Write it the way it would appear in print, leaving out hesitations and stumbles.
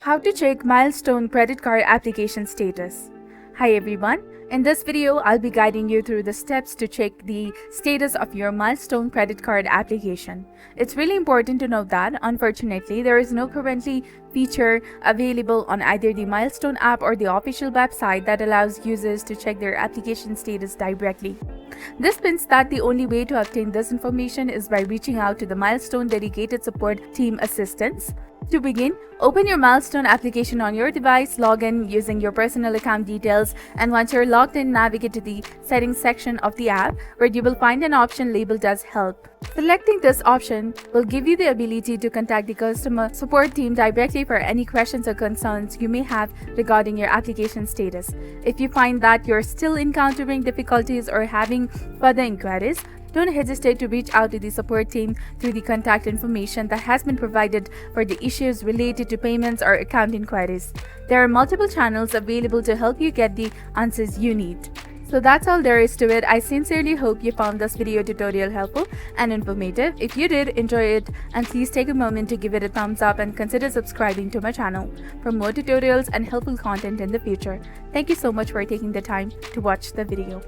How to check Milestone credit card application status. Hi everyone. In this video, I'll be guiding you through the steps to check the status of your Milestone credit card application. It's really important to note that, unfortunately, there is no currently feature available on either the Milestone app or the official website that allows users to check their application status directly. This means that the only way to obtain this information is by reaching out to the Milestone dedicated support team assistants. To begin, open your Milestone application on your device, log in using your personal account details, and once you're logged in, navigate to the settings section of the app where you will find an option labeled as Help. Selecting this option will give you the ability to contact the customer support team directly for any questions or concerns you may have regarding your application status. If you find that you're still encountering difficulties or having further inquiries, don't hesitate to reach out to the support team through the contact information that has been provided for the issues related to payments or account inquiries. There are multiple channels available to help you get the answers you need. So that's all there is to it. I sincerely hope you found this video tutorial helpful and informative. If you did, enjoy it, and please take a moment to give it a thumbs up and consider subscribing to my channel for more tutorials and helpful content in the future. Thank you so much for taking the time to watch the video.